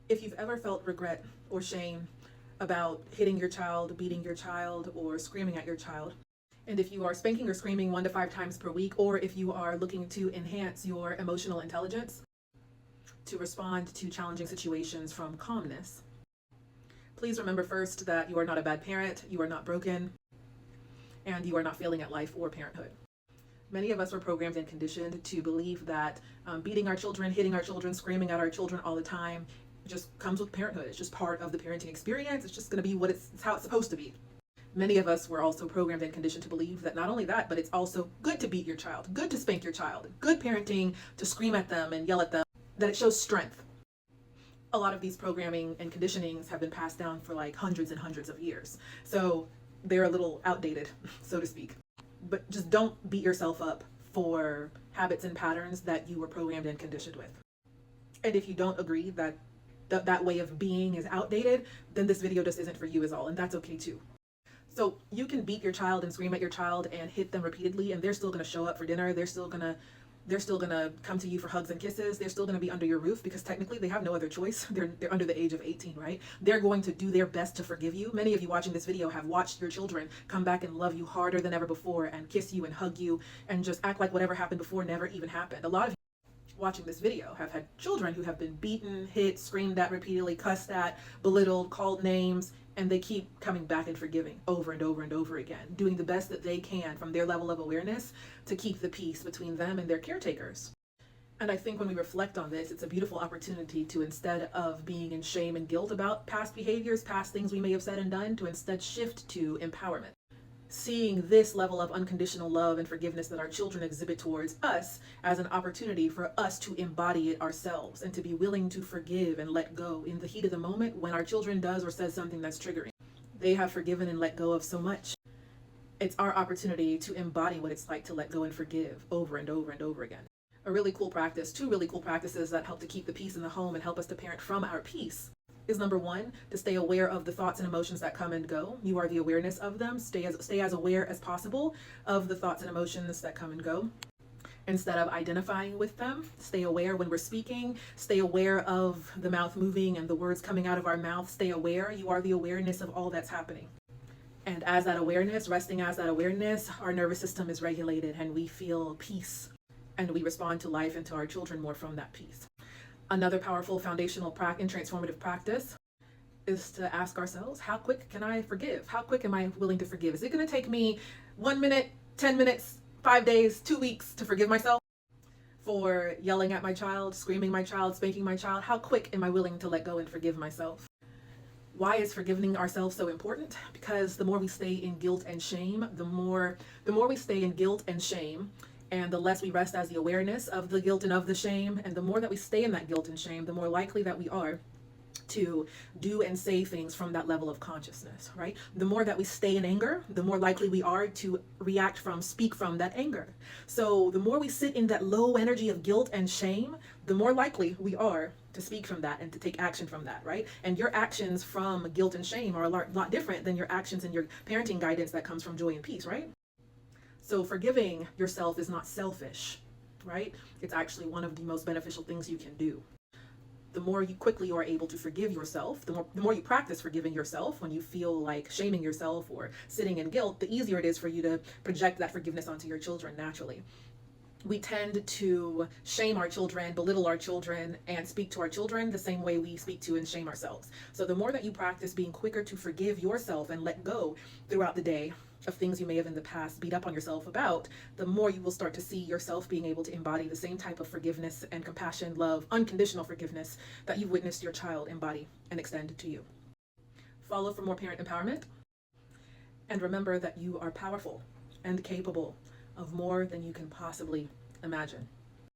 If you've ever felt regret or shame about hitting your child, beating your child, or screaming at your child, and if you are spanking or screaming 1 to 5 times per week, or if you are looking to enhance your emotional intelligence to respond to challenging situations from calmness, please remember first that you are not a bad parent, you are not broken, and you are not failing at life or parenthood. Many of us were programmed and conditioned to believe that beating our children, hitting our children, screaming at our children all the time just comes with parenthood. It's just part of the parenting experience. It's just going to be what it's how it's supposed to be. Many of us were also programmed and conditioned to believe that not only that, but it's also good to beat your child, good to spank your child, good parenting to scream at them and yell at them, that it shows strength. A lot of these programming and conditionings have been passed down for like hundreds and hundreds of years. So they're a little outdated, so to speak. But just don't beat yourself up for habits and patterns that you were programmed and conditioned with. And if you don't agree that that way of being is outdated, then this video just isn't for you is all, and that's okay too. So you can beat your child and scream at your child and hit them repeatedly, and they're still going to show up for dinner. They're still going to come to you for hugs and kisses. They're still going to be under your roof because technically they have no other choice. They're under the age of 18, right? They're going to do their best to forgive you. Many of you watching this video have watched your children come back and love you harder than ever before and kiss you and hug you and just act like whatever happened before never even happened. A lot of you watching this video have had children who have been beaten, hit, screamed at repeatedly, cussed at, belittled, called names, and they keep coming back and forgiving over and over and over again, doing the best that they can from their level of awareness to keep the peace between them and their caretakers. And I think when we reflect on this, it's a beautiful opportunity to, instead of being in shame and guilt about past behaviors, past things we may have said and done, to instead shift to empowerment. Seeing this level of unconditional love and forgiveness that our children exhibit towards us as an opportunity for us to embody it ourselves and to be willing to forgive and let go in the heat of the moment when our children does or says something that's triggering. They have forgiven and let go of so much. It's our opportunity to embody what it's like to let go and forgive over and over and over again. A really cool practice, 2 really cool practices that help to keep the peace in the home and help us to parent from our peace is number 1, to stay aware of the thoughts and emotions that come and go. You are the awareness of them. Stay as aware as possible of the thoughts and emotions that come and go. Instead of identifying with them, stay aware when we're speaking, stay aware of the mouth moving and the words coming out of our mouth. Stay aware. You are the awareness of all that's happening. And as that awareness, resting as that awareness, our nervous system is regulated and we feel peace and we respond to life and to our children more from that peace. Another powerful foundational and transformative practice is to ask ourselves, how quick can I forgive? How quick am I willing to forgive? Is it going to take me 1 minute, 10 minutes, 5 days, 2 weeks to forgive myself for yelling at my child, screaming my child, spanking my child? How quick am I willing to let go and forgive myself? Why is forgiving ourselves so important? Because the more we stay in guilt and shame, the more we stay in guilt and shame, and the less we rest as the awareness of the guilt and of the shame, and the more that we stay in that guilt and shame, the more likely that we are to do and say things from that level of consciousness, right? The more that we stay in anger, the more likely we are to speak from that anger. So the more we sit in that low energy of guilt and shame, the more likely we are to speak from that and to take action from that, right? And your actions from guilt and shame are a lot different than your actions and your parenting guidance that comes from joy and peace, right? So forgiving yourself is not selfish, right? It's actually one of the most beneficial things you can do. The more you quickly are able to forgive yourself, the more you practice forgiving yourself when you feel like shaming yourself or sitting in guilt, the easier it is for you to project that forgiveness onto your children naturally. We tend to shame our children, belittle our children, and speak to our children the same way we speak to and shame ourselves. So the more that you practice being quicker to forgive yourself and let go throughout the day of things you may have in the past beat up on yourself about, the more you will start to see yourself being able to embody the same type of forgiveness and compassion, love, unconditional forgiveness that you've witnessed your child embody and extend to you. Follow for more parent empowerment. And remember that you are powerful and capable of more than you can possibly imagine.